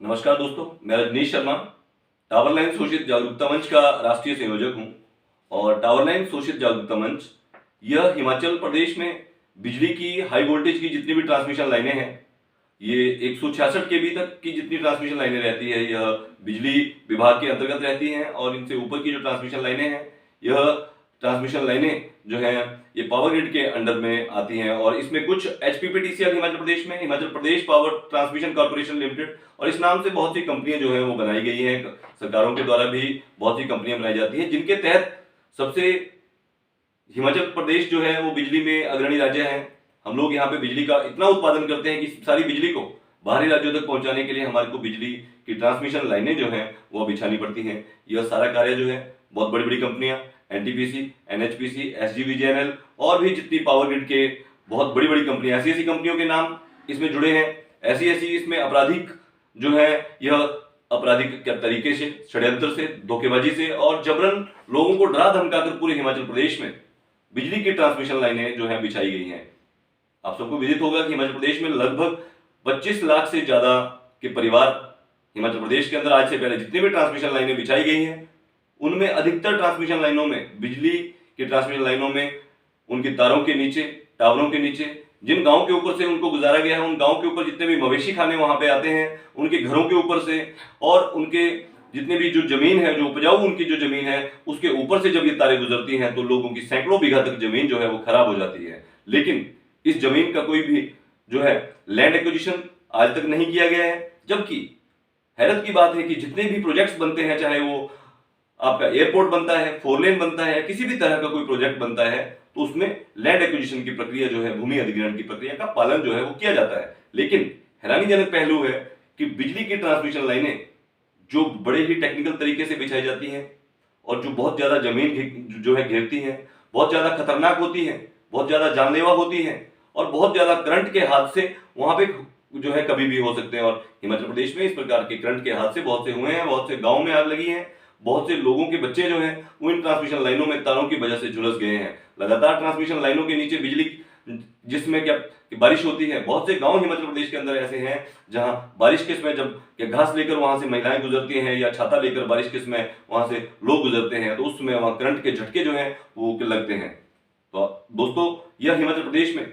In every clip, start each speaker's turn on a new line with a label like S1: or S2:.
S1: नमस्कार दोस्तों, मैं रजनीश शर्मा टावर लाइन शोषित जागरूकता मंच का राष्ट्रीय संयोजक हूं। और टावर लाइन शोषित जागरूकता मंच यह हिमाचल प्रदेश में बिजली की हाई वोल्टेज की जितनी भी ट्रांसमिशन लाइनें हैं, ये 166 केवी तक की जितनी ट्रांसमिशन लाइनें रहती है यह बिजली विभाग के अंतर्गत रहती हैं। और इनसे ऊपर की जो ट्रांसमिशन लाइनें हैं यह ट्रांसमिशन लाइनें जो हैं ये पावर ग्रिड के अंडर में आती हैं। और इसमें कुछ एचपीपीटीसीएल हिमाचल प्रदेश में Himachal Pradesh power transmission corporation limited और इस नाम से बहुत सी कंपनियां जो है वो बनाई गई हैं। सरकारों के द्वारा भी बहुत सी कंपनियां बनाई जाती हैं जिनके तहत सबसे हिमाचल प्रदेश जो है वो बिजली में अग्रणी राज्य है। हम लोग यहाँ पे बिजली का इतना उत्पादन करते हैं कि सारी बिजली को बाहरी राज्यों तक पहुंचाने के लिए हमारे को बिजली की ट्रांसमिशन लाइनें जो हैं वो बिछानी पड़ती हैं। यह सारा कार्य जो है बहुत बड़ी बड़ी कंपनियां एनटीपीसी, एनएचपीसी, एसजीवीजेएनएल और भी जितनी पावर ग्रिड के बहुत बड़ी बड़ी कंपनियां, ऐसी ऐसी कंपनियों के नाम इसमें जुड़े हैं। ऐसी ऐसी इसमें आपराधिक जो है यह आपराधिक तरीके से, षड्यंत्र से, धोखेबाजी से और जबरन लोगों को डरा धमकाकर पूरे हिमाचल प्रदेश में बिजली की ट्रांसमिशन लाइनें जो है बिछाई गई हैं। आप सबको विदित होगा कि हिमाचल प्रदेश में लगभग 25 लाख से ज्यादा के परिवार हिमाचल प्रदेश के अंदर आज से पहले जितनी भी ट्रांसमिशन लाइनें बिछाई गई हैं उनमें अधिकतर ट्रांसमिशन लाइनों में, बिजली की ट्रांसमिशन लाइनों में, उनकी तारों के नीचे, टावरों के नीचे, जिन गांव के ऊपर से उनको गुजारा गया है उन गांव के ऊपर जितने भी मवेशी खाने वहां पे आते हैं उनके घरों के ऊपर से और उनके जितने भी जो जमीन है, जो उपजाऊ उनकी जो जमीन है उसके ऊपर से जब ये तारें गुजरती हैं तो लोगों की सैकड़ों बीघा तक जमीन जो है वो खराब हो जाती है। लेकिन इस जमीन का कोई भी जो है लैंड एक्विजिशन आज तक नहीं किया गया है। जबकि हैरत की बात है कि जितने भी प्रोजेक्ट्स बनते हैं, चाहे वो आपका एयरपोर्ट बनता है, 4 लेन बनता है, किसी भी तरह का कोई प्रोजेक्ट बनता है तो उसमें लैंड एक्विजिशन की प्रक्रिया जो है, भूमि अधिग्रहण की प्रक्रिया का पालन जो है वो किया जाता है। लेकिन हैरानीजनक पहलू है कि बिजली की ट्रांसमिशन लाइनें जो बड़े ही टेक्निकल तरीके से बिछाई जाती हैं और जो बहुत ज्यादा जमीन जो है घेरती हैं, बहुत ज्यादा खतरनाक होती हैं, बहुत ज्यादा जानलेवा होती हैं और बहुत ज्यादा करंट के हादसे वहां पे जो है कभी भी हो सकते हैं। और हिमाचल प्रदेश में इस प्रकार के करंट के हादसे बहुत से हुए हैं, बहुत से गाँव में आग लगी है, बहुत से लोगों के बच्चे जो हैं वो इन ट्रांसमिशन लाइनों में तारों की वजह से झुलस गए हैं। लगातार ट्रांसमिशन लाइनों के नीचे बिजली जिसमें क्या बारिश होती है, बहुत से गांव हिमाचल प्रदेश के अंदर ऐसे हैं जहां बारिश के समय जब घास लेकर वहां से महिलाएं गुजरती हैं या छाता लेकर बारिश के समय वहां से लोग गुजरते हैं तो उस समय वहां करंट के झटके जो हैं वो लगते हैं। तो दोस्तों, यह हिमाचल प्रदेश में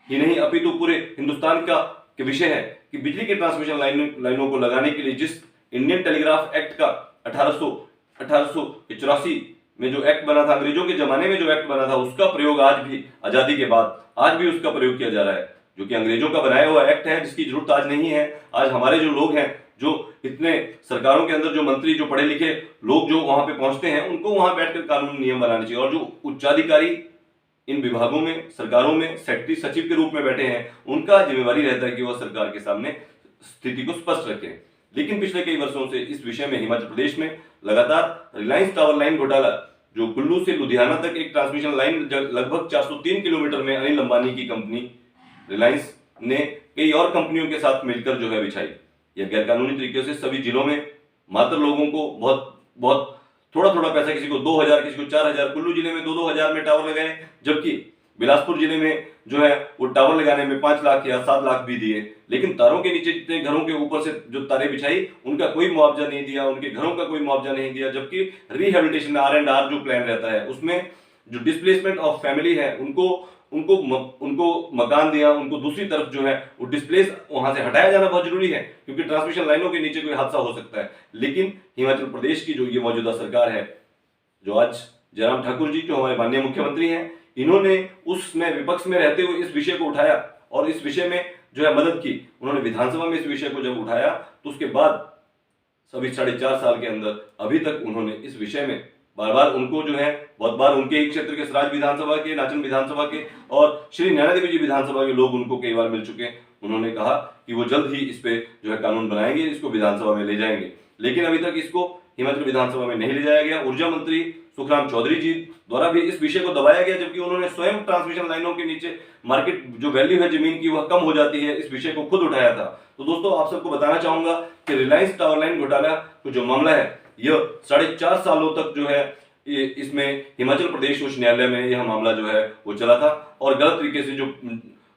S1: ही नहीं अपितु पूरे हिंदुस्तान का विषय है कि बिजली के ट्रांसमिशन लाइनों को लगाने के लिए जिस इंडियन टेलीग्राफ एक्ट का 1884 में जो एक्ट बना था, अंग्रेजों के जमाने में जो एक्ट बना था, उसका प्रयोग आज भी आजादी के बाद आज भी उसका प्रयोग किया जा रहा है। जो कि अंग्रेजों का बनाया हुआ एक्ट है जिसकी जरूरत आज नहीं है। आज हमारे जो लोग हैं, जो इतने सरकारों के अंदर जो मंत्री, जो पढ़े लिखे लोग जो वहां पे पहुंचते हैं, उनको वहां बैठकर कानून नियम बनाने चाहिए। और जो उच्चाधिकारी इन विभागों में, सरकारों में सेक्रेटरी, सचिव के रूप में बैठे हैं, उनका जिम्मेवारी रहता है कि वह सरकार के सामने स्थिति को स्पष्ट रखें। लेकिन पिछले कई वर्षों से इस विषय में हिमाचल प्रदेश में लगातार रिलायंस टावर लाइन घोटाला, जो कुल्लू से लुधियाना तक एक ट्रांसमिशन लाइन लगभग 403 किलोमीटर में अनिल अंबानी की कंपनी रिलायंस ने कई और कंपनियों के साथ मिलकर जो है बिछाई। यह गैरकानूनी तरीके से सभी जिलों में मात्र लोगों को बहुत बहुत थोड़ा थोड़ा पैसा, किसी को 2000, किसी को 4000, कुल्लू जिले में 2-2 हजार में टावर लगाए, जबकि बिलासपुर जिले में जो है वो टावर लगाने में 5 लाख या 7 लाख भी दिए। लेकिन तारों के नीचे जितने घरों के ऊपर से जो तारें बिछाई उनका कोई मुआवजा नहीं दिया, उनके घरों का कोई मुआवजा नहीं दिया। जबकि रिहेबिलिटेशन R&R जो प्लान रहता है उसमें जो डिस्प्लेसमेंट ऑफ फैमिली है उनको मकान दिया, उनको दूसरी तरफ जो है वो डिस्प्लेस वहां से हटाया जाना बहुत जरूरी है क्योंकि ट्रांसमिशन लाइनों के नीचे कोई हादसा हो सकता है। लेकिन हिमाचल प्रदेश की जो ये मौजूदा सरकार है, जो आज जयराम ठाकुर जी जो हमारे माननीय मुख्यमंत्री हैं, इन्होंने उसमें विपक्ष में रहते हुए इस विषय को उठाया और इस विषय में जो है मदद की। उन्होंने विधानसभा में इस विषय को जब उठाया तो उसके बाद सभी 4.5 साल के अंदर अभी तक उन्होंने इस विषय में बार बार उनको जो है बहुत बार उनके ही क्षेत्र के सराज विधानसभा के, नाचन विधानसभा के और श्री नैना देवी जी विधानसभा के लोग उनको कई बार मिल चुके। उन्होंने कहा कि वो जल्द ही इस पे जो है कानून बनाएंगे, इसको विधानसभा में ले जाएंगे। लेकिन अभी तक इसको हिमाचल विधानसभा में नहीं ले जाया गया। ऊर्जा मंत्री सुखराम चौधरी जी द्वारा भी इस विषय को दबाया गया, जबकि उन्होंने स्वयं ट्रांसमिशन लाइनों के नीचे मार्केट जो वैल्यू है जमीन की वह कम हो जाती है, इस विषय को खुद उठाया था। तो दोस्तों, आप सबको बताना चाहूंगा कि रिलायंस टावर लाइन घोटाला को जो मामला है यह 4.5 सालों तक जो है इसमें हिमाचल प्रदेश उच्च न्यायालय में यह मामला जो है वो चला था और गलत तरीके से जो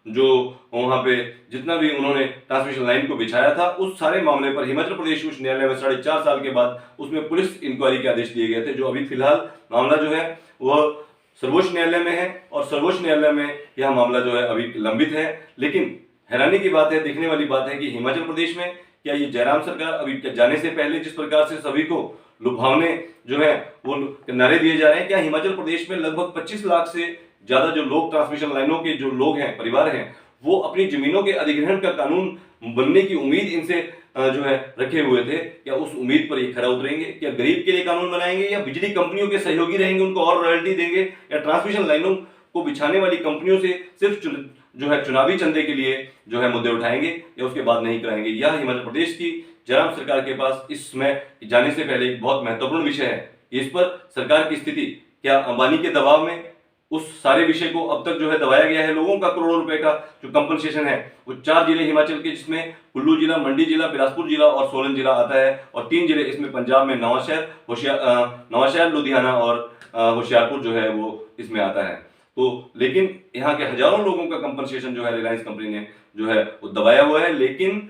S1: जो वहां पे जितना भी उन्होंने ट्रांसमिशन लाइन को बिछाया था, उस सारे मामले पर हिमाचल प्रदेश उच्च न्यायालय में 4.5 साल के बाद उसमें पुलिस इंक्वायरी के आदेश दिए गए थे। जो अभी फिलहाल मामला जो है वह सर्वोच्च न्यायालय में है और सर्वोच्च न्यायालय में यह मामला जो है अभी लंबित है। लेकिन हैरानी की बात है, देखने वाली बात है कि हिमाचल प्रदेश में क्या ये जयराम सरकार अभी जाने से पहले जिस प्रकार से सभी को लुभावने जो है वो नारे दिए जा रहे हैं, क्या हिमाचल प्रदेश में लगभग 25 लाख से ज्यादा जो लोग ट्रांसमिशन लाइनों के जो लोग हैं, परिवार हैं, वो अपनी जमीनों के अधिग्रहण का कानून बनने की उम्मीद इनसे जो है रखे हुए थे, क्या उस उम्मीद पर ये खरा उतरेंगे? क्या गरीब के लिए कानून बनाएंगे या बिजली कंपनियों के सहयोगी रहेंगे, उनको और रॉयल्टी देंगे, या ट्रांसमिशन लाइनों को बिछाने वाली कंपनियों से सिर्फ जो है चुनावी चंदे के लिए जो है मुद्दे उठाएंगे, या उसके बाद नहीं कराएंगे? यह हिमाचल प्रदेश की जयराम सरकार के पास इस समय जाने से पहले एक बहुत महत्वपूर्ण विषय है। इस पर सरकार की स्थिति, क्या अंबानी के दबाव में उस सारे विषय को अब तक जो है दबाया गया है? लोगों का करोड़ों रुपए का जो कंपनसेशन है वो 4 जिले हिमाचल के, जिसमें कुल्लू जिला, मंडी जिला, बिलासपुर जिला और सोलन जिला आता है, और 3 जिले इसमें पंजाब में नवाशहर, लुधियाना और होशियारपुर जो है वो इसमें आता है। तो लेकिन यहाँ के हजारों लोगों का कंपनसेशन जो है रिलायंस कंपनी ने जो है वो दबाया हुआ है। लेकिन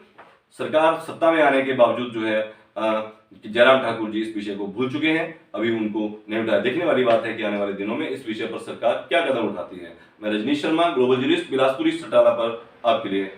S1: सरकार सत्ता में आने के बावजूद जो है जयराम ठाकुर जी इस विषय को भूल चुके हैं, अभी उनको नहीं उठाया। देखने वाली बात है कि आने वाले दिनों में इस विषय पर सरकार क्या कदम उठाती है। मैं रजनीश शर्मा, ग्लोबल जर्नलिस्ट, बिलासपुरी सटाला पर आपके लिए।